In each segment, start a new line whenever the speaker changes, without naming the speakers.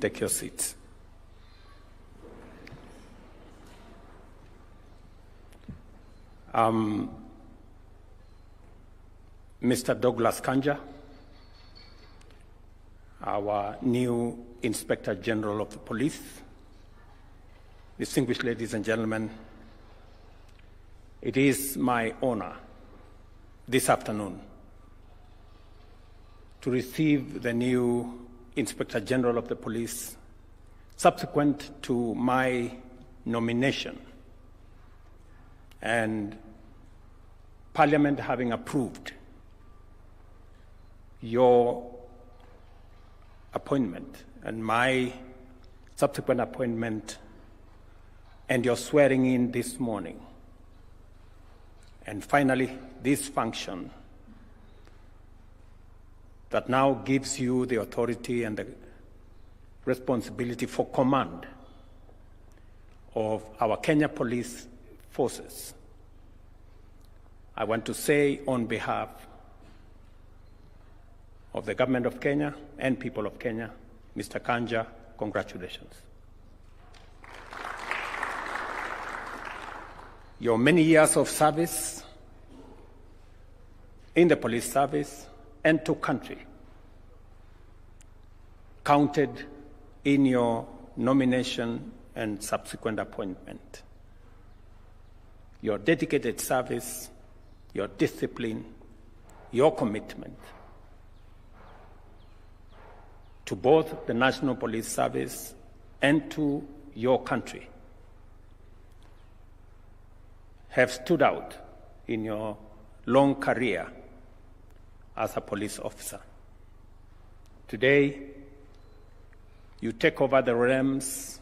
take your seats. Mr. Douglas Kanja, our new Inspector General of the Police, distinguished ladies and gentlemen, it is my honor this afternoon to receive the new Inspector General of the Police subsequent to my nomination and Parliament having approved your appointment and my subsequent appointment and your swearing in this morning. And finally, this function that now gives you the authority and the responsibility for command of our Kenya Police Forces. I want to say on behalf of the government of Kenya and people of Kenya, Mr. Kanja, congratulations. Your many years of service in the police service and to country counted in your nomination and subsequent appointment. Your dedicated service, your discipline, your commitment to both the National Police Service and to your country have stood out in your long career as a police officer. Today, you take over the realms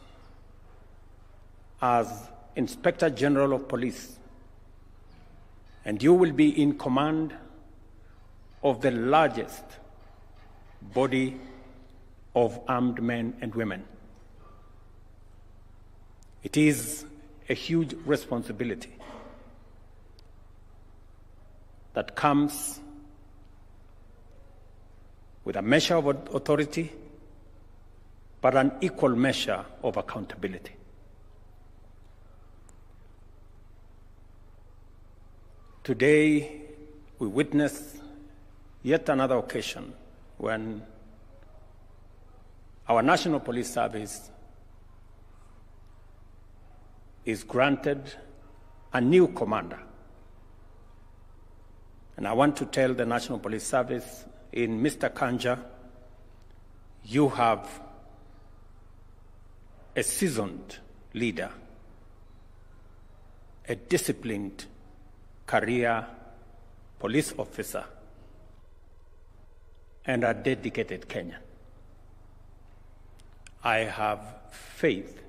as Inspector General of Police, and you will be in command of the largest body of armed men and women. It is a huge responsibility that comes with a measure of authority, but an equal measure of accountability. Today, we witness yet another occasion when our National Police Service is granted a new commander. And I want to tell the National Police Service, in Mr. Kanja, you have a seasoned leader, a disciplined career police officer, and a dedicated Kenyan. I have faith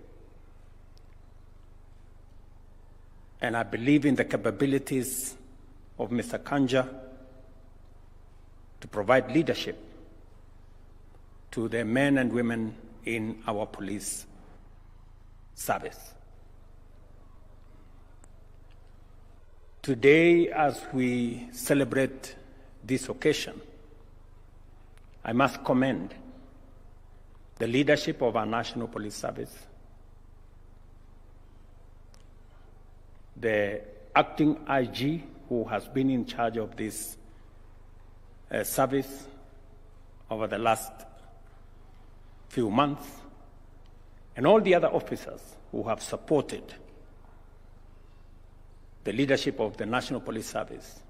and I believe in the capabilities of Mr. Kanja to provide leadership to the men and women in our police service. Today, as we celebrate this occasion, I must commend the leadership of our National Police Service, the acting IG who has been in charge of this service over the last few months, and all the other officers who have supported the leadership of the National Police Service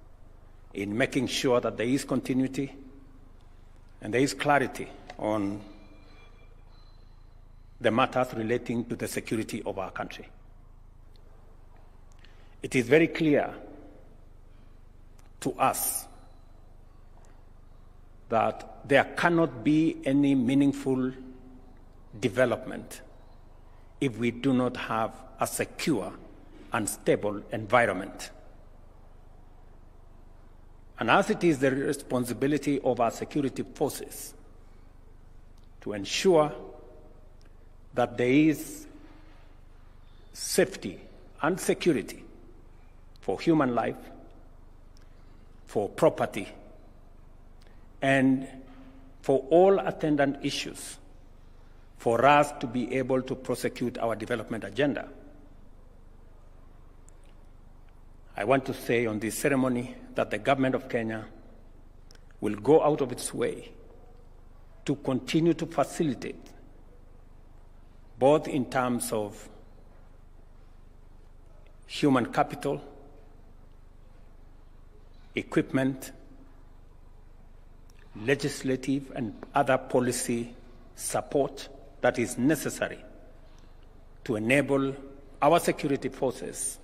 in making sure that there is continuity and there is clarity on the matters relating to the security of our country. It is very clear to us that there cannot be any meaningful development if we do not have a secure and stable environment. And as it is the responsibility of our security forces to ensure that there is safety and security for human life, for property, and for all attendant issues for us to be able to prosecute our development agenda. I want to say on this ceremony that the government of Kenya will go out of its way to continue to facilitate, both in terms of human capital, equipment, legislative and other policy support that is necessary to enable our security forces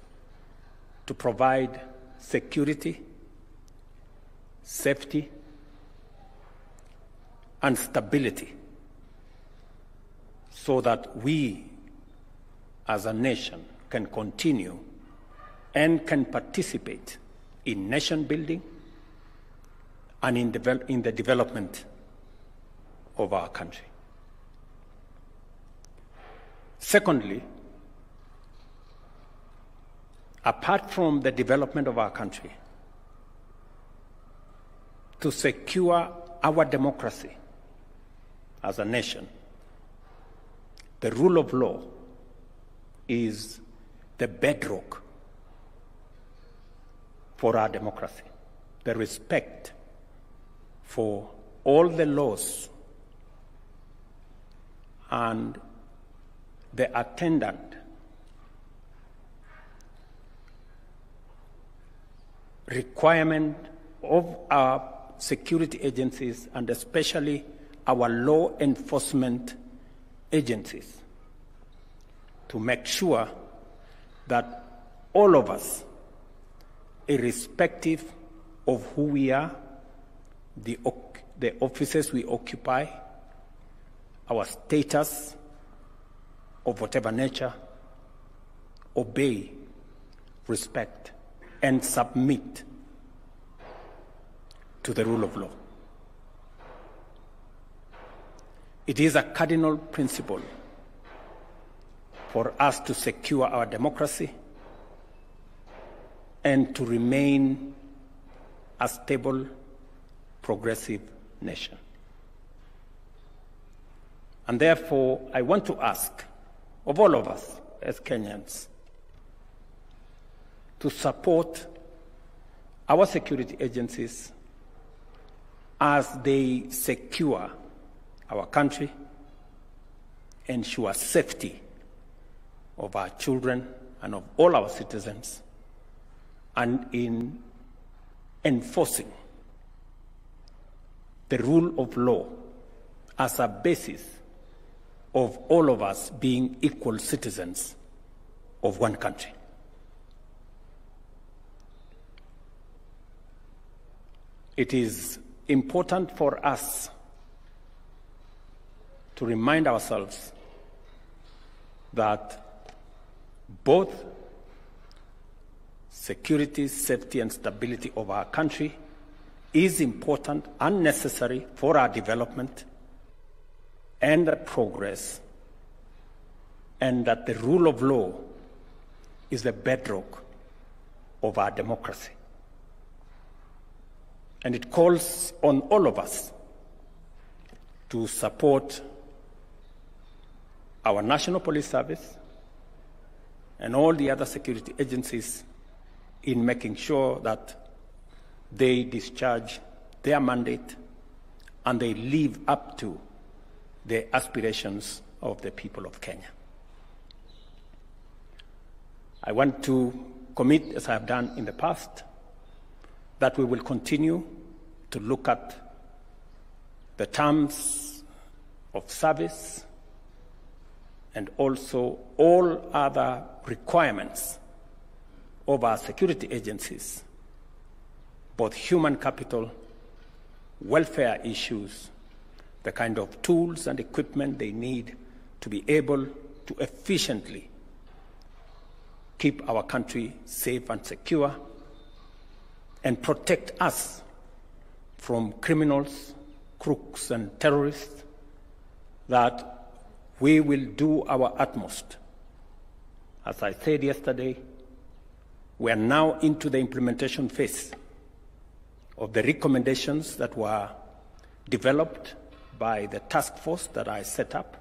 to provide security, safety, and stability so that we as a nation can continue and can participate in nation building and in the development of our country. Secondly, apart from the development of our country, to secure our democracy as a nation, the rule of law is the bedrock for our democracy. The respect for all the laws and the attendant requirement of our security agencies and especially our law enforcement agencies to make sure that all of us, irrespective of who we are, the offices we occupy, our status of whatever nature, obey, respect, and submit to the rule of law. It is a cardinal principle for us to secure our democracy and to remain a stable, progressive nation. And therefore, I want to ask of all of us as Kenyans to support our security agencies as they secure our country, ensure safety of our children and of all our citizens, and in enforcing the rule of law as a basis of all of us being equal citizens of one country. It is important for us to remind ourselves that both security, safety, and stability of our country is important and necessary for our development and progress, and that the rule of law is the bedrock of our democracy. And it calls on all of us to support our National Police Service and all the other security agencies in making sure that they discharge their mandate and they live up to the aspirations of the people of Kenya. I want to commit, as I have done in the past, that we will continue to look at the terms of service and also all other requirements of our security agencies, both human capital, welfare issues, the kind of tools and equipment they need to be able to efficiently keep our country safe and secure and protect us from criminals, crooks, and terrorists, that we will do our utmost. As I said yesterday, we are now into the implementation phase of the recommendations that were developed by the task force that I set up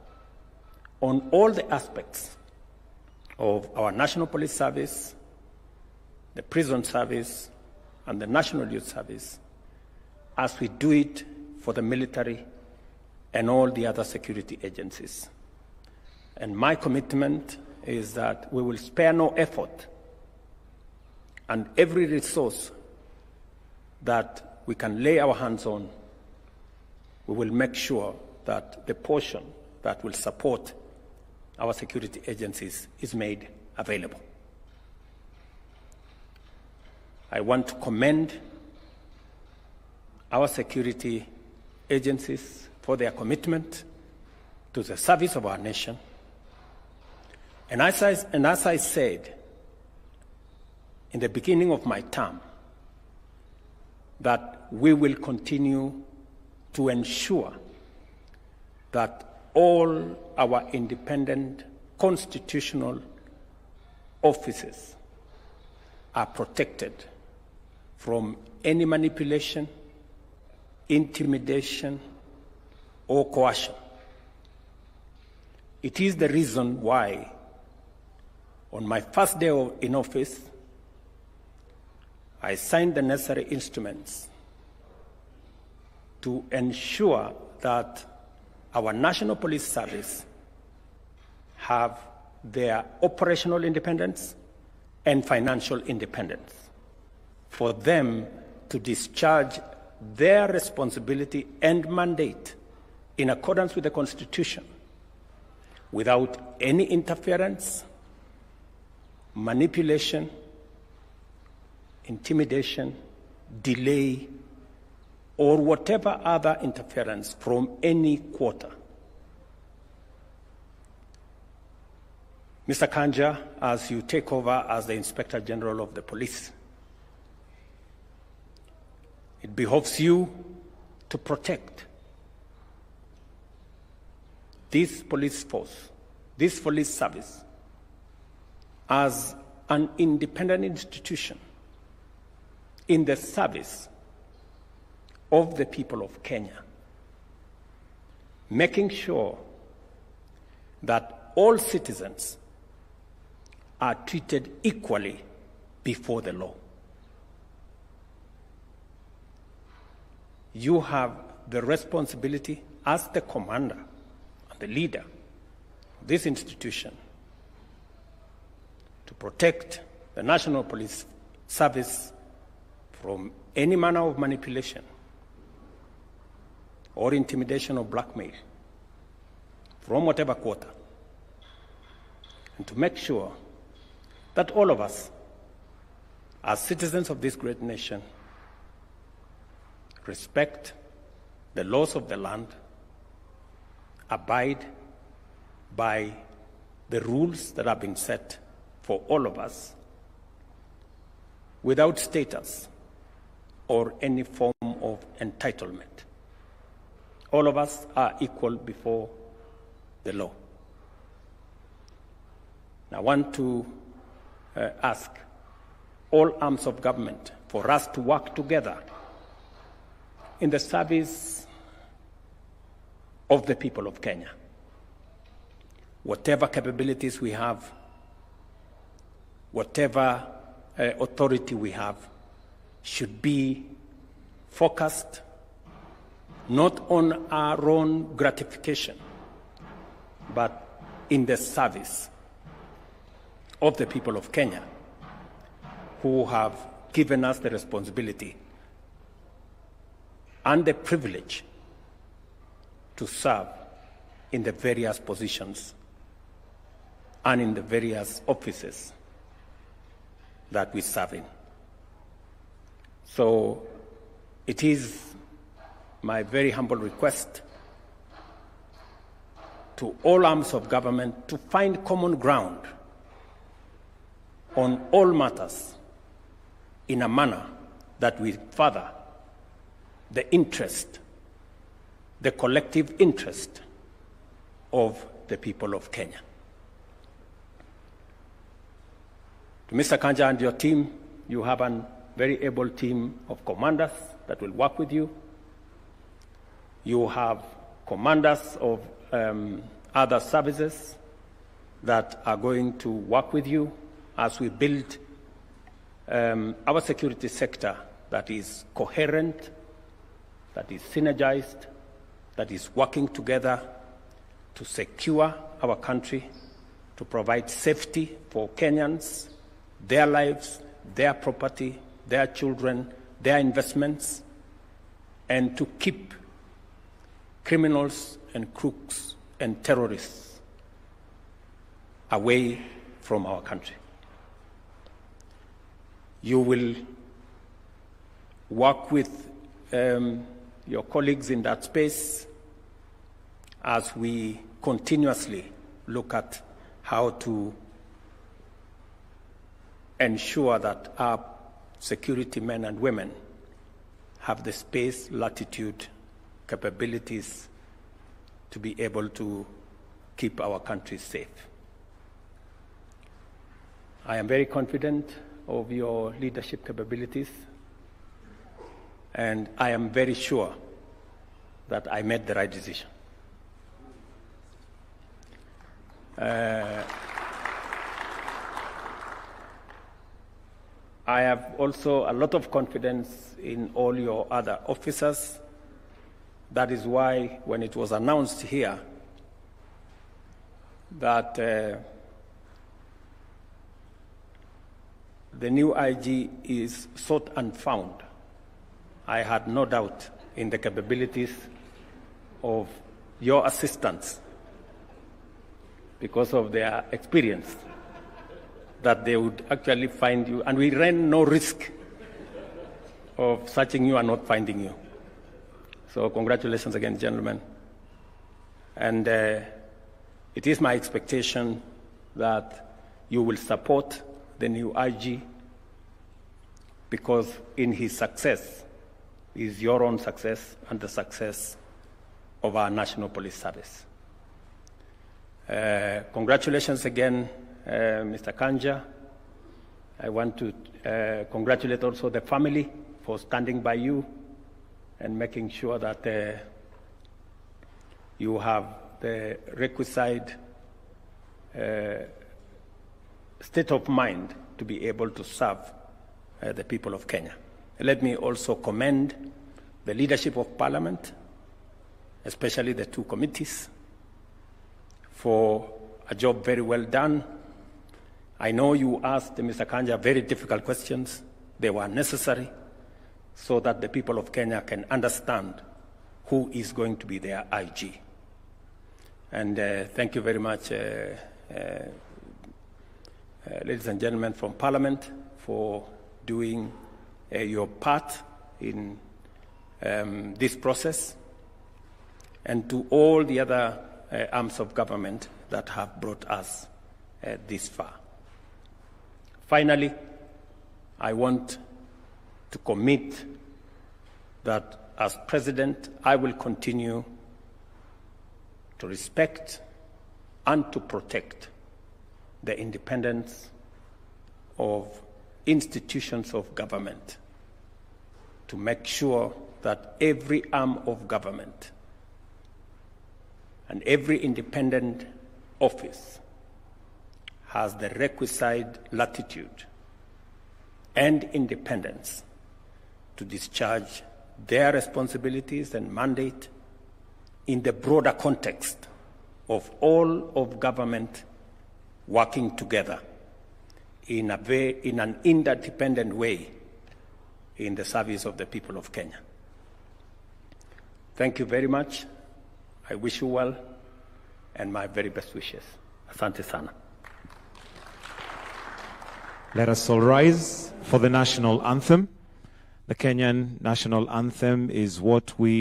on all the aspects of our National Police Service, the Prison Service, and the National Youth Service, as we do it for the military and all the other security agencies. And my commitment is that we will spare no effort and every resource that we can lay our hands on, we will make sure that the portion that will support our security agencies is made available. I want to commend our security agencies for their commitment to the service of our nation. And as I said in the beginning of my term, that we will continue to ensure that all our independent constitutional offices are protected from any manipulation, intimidation, or coercion. It is the reason why, on my first day in office, I signed the necessary instruments to ensure that our National Police Service have their operational independence and financial independence for them to discharge their responsibility and mandate in accordance with the Constitution without any interference, manipulation, intimidation, delay, or whatever other interference from any quarter. Mr. Kanja, as you take over as the Inspector General of the Police, it behoves you to protect this police force, this police service, as an independent institution in the service of the people of Kenya, making sure that all citizens are treated equally before the law. You have the responsibility as the commander and the leader of this institution to protect the National Police Service from any manner of manipulation or intimidation or blackmail from whatever quarter, and to make sure that all of us, as citizens of this great nation, respect the laws of the land, abide by the rules that have been set for all of us, without status or any form of entitlement. All of us are equal before the law. I want to ask all arms of government for us to work together in the service of the people of Kenya. Whatever capabilities we have, whatever authority we have, should be focused not on our own gratification, but in the service of the people of Kenya, who have given us the responsibility and the privilege to serve in the various positions and in the various offices that we serve in. So it is my very humble request to all arms of government to find common ground on all matters in a manner that will further the interest, the collective interest of the people of Kenya. To Mr. Kanja and your team, you have a very able team of commanders that will work with you. You have commanders of other services that are going to work with you as we build our security sector that is coherent, that is synergized, that is working together to secure our country, to provide safety for Kenyans, their lives, their property, their children, their investments, and to keep criminals and crooks and terrorists away from our country. You will work with your colleagues in that space as we continuously look at how to ensure that our security men and women have the space, latitude, capabilities to be able to keep our country safe. I am very confident of your leadership capabilities, and I am very sure that I made the right decision. I have also a lot of confidence in all your other officers. That is why when it was announced here that the new IG is sought and found, I had no doubt in the capabilities of your assistants because of their experience, that they would actually find you, and we ran no risk of searching you and not finding you. So congratulations again, gentlemen. And it is my expectation that you will support the new IG, because in his success is your own success and the success of our National Police Service. Congratulations again, Mr. Kanja. I want to congratulate also the family for standing by you and making sure that you have the requisite state of mind to be able to serve the people of Kenya. Let me also commend the leadership of Parliament, especially the two committees, for a job very well done. I know you asked Mr. Kanja very difficult questions. They were necessary so that the people of Kenya can understand who is going to be their IG. And thank you very much, ladies and gentlemen from Parliament, for doing your part in this process, and to all the other arms of government that have brought us this far. Finally, I want to commit that as President, I will continue to respect and to protect the independence of institutions of government, to make sure that every arm of government and every independent office has the requisite latitude and independence to discharge their responsibilities and mandate in the broader context of all of government working together in an interdependent way in the service of the people of Kenya. Thank you very much. I wish you well, and my very best wishes. Asante sana.
Let us all rise for the national anthem. The Kenyan national anthem is what we